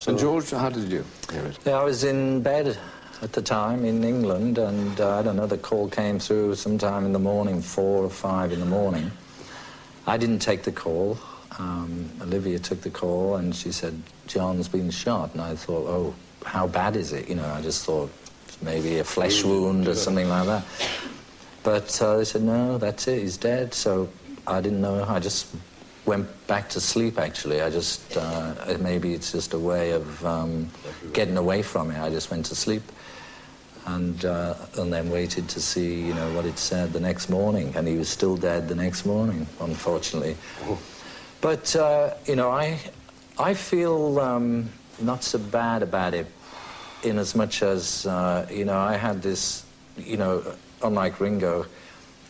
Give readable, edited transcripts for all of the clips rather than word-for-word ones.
And George, how did you hear it? Yeah, I was in bed at the time in England, and I don't know, the call came through sometime in the morning, 4 or 5 in the morning. I didn't take the call. Olivia took the call, and she said, John's been shot. And I thought, oh, how bad is it? You know, I just thought maybe a flesh wound or something like that. But they said, no, that's it, he's dead. So I didn't know. I just went back to sleep, actually. I just, maybe it's just a way of getting away from it. I just went to sleep and then waited to see, you know, what it said the next morning. And he was still dead the next morning, unfortunately. Oh. But, you know, I feel not so bad about it, in as much as, you know, I had this, you know, unlike Ringo,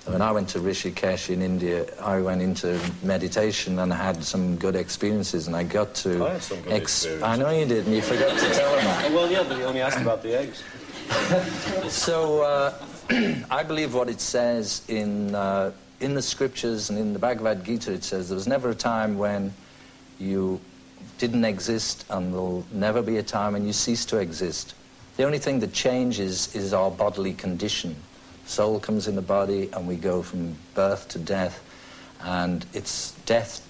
when I went to Rishikesh in India, I went into meditation and had some good experiences, and I got to... I had some good experiences. I know you did, and you forgot to tell him that. Well, yeah, but he only asked about the eggs. So, I believe what it says in the scriptures and in the Bhagavad Gita. It says there was never a time when you didn't exist, and there'll never be a time when you cease to exist. The only thing that changes is our bodily condition. Soul comes in the body, and we go from birth to death. And it's death,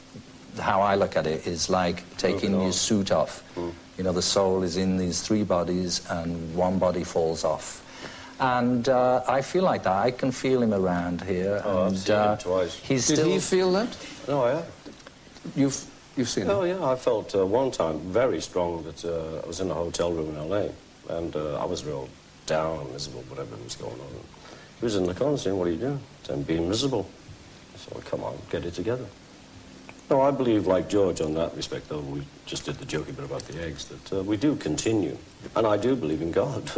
how I look at it, is like taking your suit off. You know, the soul is in these 3 bodies, and one body falls off. And I feel like that. I can feel him around here. Oh, and, I've seen him twice. Did he feel that? No, I have. You've seen him? Oh, yeah, I felt one time very strong that I was in a hotel room in L.A., and I was real down and miserable, whatever was going on. He was in the corner saying, what are you doing? I'm being miserable. So, come on, get it together. No, I believe, like George, on that respect, though we just did the jokey bit about the eggs, that we do continue. And I do believe in God.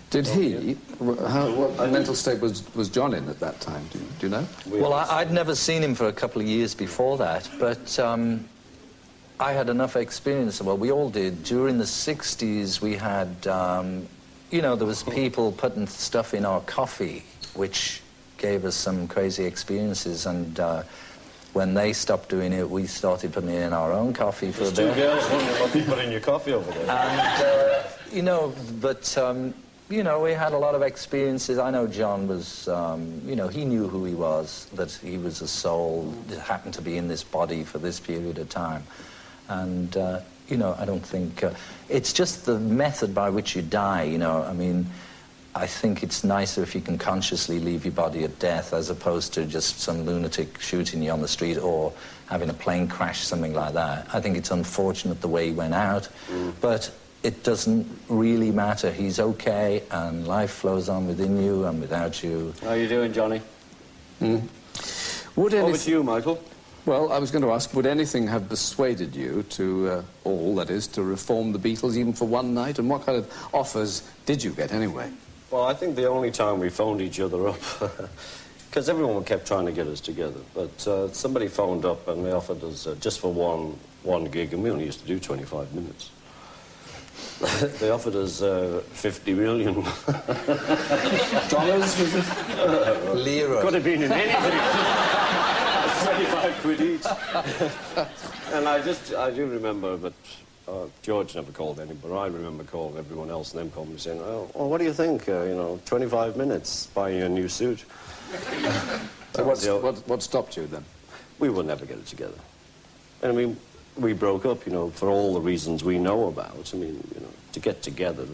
Did he? What mental state was John in at that time? Do you know? Well, I'd never seen him for a couple of years before that, but I had enough experience. Well, we all did. During the 60s, we had, you know, there was people putting stuff in our coffee, which gave us some crazy experiences, and when they stopped doing it, we started putting it in our own coffee for a bit. 2 girls wondering what you put in your coffee over there. And, you know, but... you know, we had a lot of experiences. I know John was, you know, he knew who he was, that he was a soul that happened to be in this body for this period of time. And, you know, I don't think... it's just the method by which you die, you know. I mean, I think it's nicer if you can consciously leave your body at death as opposed to just some lunatic shooting you on the street or having a plane crash, something like that. I think it's unfortunate the way he went out, but... it doesn't really matter. He's okay, and life flows on within you and without you. How are you doing, Johnny? What about you, Michael? Well, I was going to ask, would anything have persuaded you to, all that is, to reform the Beatles even for one night? And what kind of offers did you get anyway? Well, I think the only time we phoned each other up, because everyone kept trying to get us together, but somebody phoned up and they offered us just for one gig, and we only used to do 25 minutes. They offered us 50 million. Dollars, was it? Lira. Could have been in anything. 25 quid each. And I do remember, but George never called anybody. I remember calling everyone else, and them calling me saying, oh, well, what do you think? You know, 25 minutes, buying a new suit. So what stopped you then? We will never get it together. And I mean, we broke up, you know, for all the reasons we know about. I mean, you know, to get together.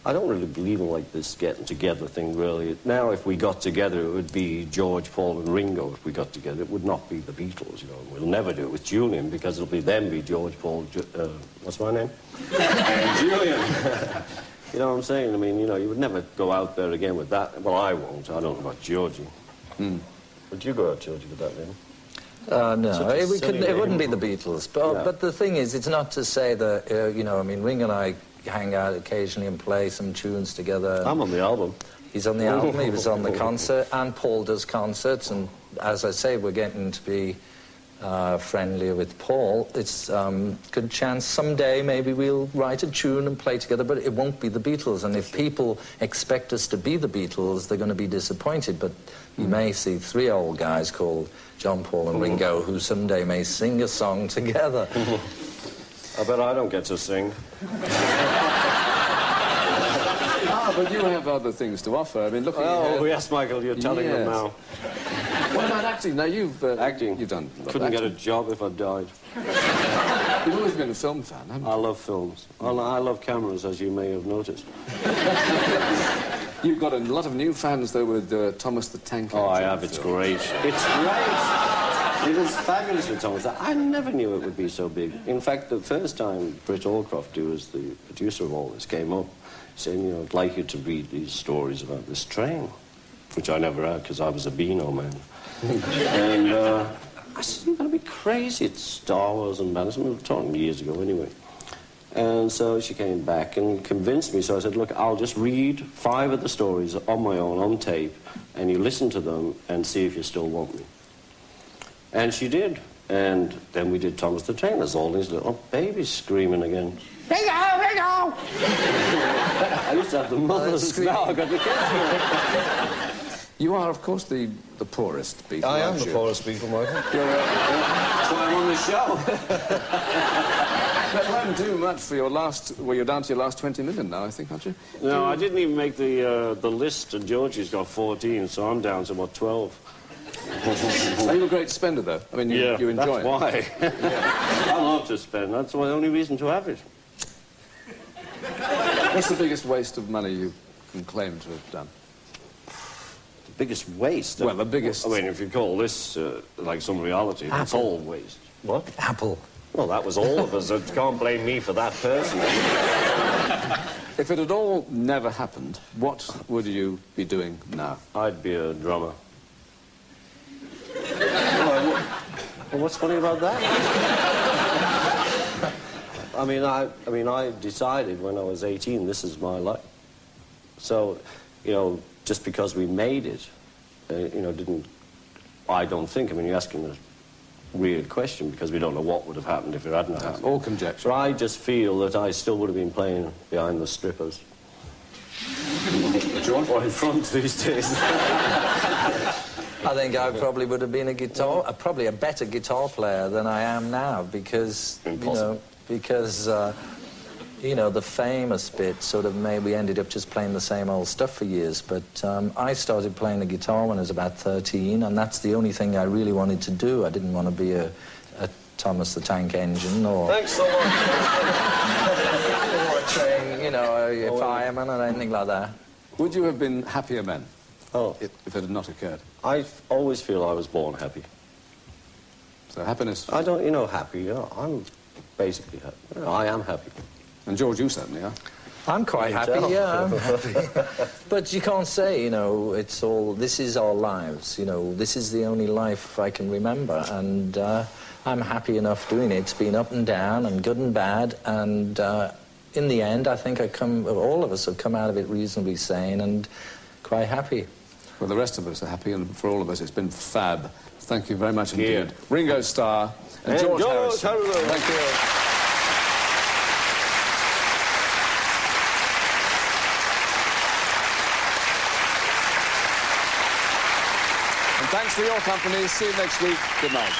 I don't really believe in, like, this getting together thing, really. Now, if we got together, it would be George, Paul, and Ringo. If we got together, it would not be the Beatles, you know. We'll never do it with Julian, because it'll be them, be George, Paul, what's my name? And Julian. You know what I'm saying? I mean, you know, you would never go out there again with that. Well, I won't. I don't know about Georgie. Would you go out, Georgie, with that name? No, it wouldn't be the Beatles. But, Yeah. but the thing is, it's not to say that, you know, I mean, Ringo and I hang out occasionally and play some tunes together. I'm on the album. He's on the album, he was on the concert, and Paul does concerts, and as I say, we're getting to be friendlier with Paul. It's good chance someday maybe we'll write a tune and play together, but it won't be the Beatles, and if people expect us to be the Beatles, they're going to be disappointed, but you may see 3 old guys called John, Paul and Ringo who someday may sing a song together. I bet I don't get to sing. But you have other things to offer. I mean, look at Oh, yes, Michael, you're telling them now. What about acting? Now, you've... Acting? You've done... Couldn't get a job if I died. You've always been a film fan, haven't you? I love films. I love cameras, as you may have noticed. You've got a lot of new fans, though, with Thomas the Tank Engine. Oh, I have. It's great. It's great. It was fabulous with Thomas. I never knew it would be so big. In fact, the first time Britt Allcroft, who was the producer of all this, came up, saying, you know, I'd like you to read these stories about this train, which I never had because I was a Beano man. And I said, you're going to be crazy. It's Star Wars and Madison. We were talking years ago anyway. And so she came back and convinced me. So I said, look, I'll just read 5 of the stories on my own, on tape, and you listen to them and see if you still want me. And she did. And then we did Thomas the Train. There's all these little babies screaming again. Ringo, Ringo! I used to have the mothers. Now I've got the kids. You are, of course, the poorest Beatle. I am the poorest Beatle, Michael. That's why I'm on the show. That won't do much for your last... Well, you're down to your last 20 million now, I think, aren't you? No, I didn't even make the list, and Georgie's got 14, so I'm down to, what, 12. Are you a great spender, though? I mean, you enjoy it. That's why. I love to spend. That's the only reason to have it. What's the biggest waste of money you can claim to have done? The biggest waste? Well, the biggest... I mean, if you call this, like, some reality, it's all waste. What? Apple. Well, that was all of us. You can't blame me for that personally. If it had all never happened, what would you be doing now? I'd be a drummer. Well, what's funny about that? I mean, I decided when I was 18, this is my life. So, you know, just because we made it, you know, I don't think, I mean, you're asking a weird question because we don't know what would have happened if it hadn't happened. All conjecture. But I just feel that I still would have been playing behind the strippers. George? Or in front these days. I think I probably would have been probably a better guitar player than I am now because, Impossible. you know, the famous bit sort of we ended up just playing the same old stuff for years. But I started playing the guitar when I was about 13, and that's the only thing I really wanted to do. I didn't want to be a Thomas the Tank Engine or... Thanks so much. or a train, you know, a fireman or anything like that. Would you have been happier men? Oh. If it had not occurred? I always feel I was born happy. So happiness... I don't, you know, happy. You know, I'm basically happy. You know, I am happy. And George, you certainly are. I'm quite happy, yeah, I'm happy. But you can't say, you know, this is our lives, you know, this is the only life I can remember, and I'm happy enough doing it. It's been up and down and good and bad, and in the end, I think all of us have come out of it reasonably sane and quite happy. Well, the rest of us are happy, and for all of us, it's been fab. Thank you very much indeed. Ringo Starr and George Harrison. Thank you. Thanks for your company. See you next week. Good night.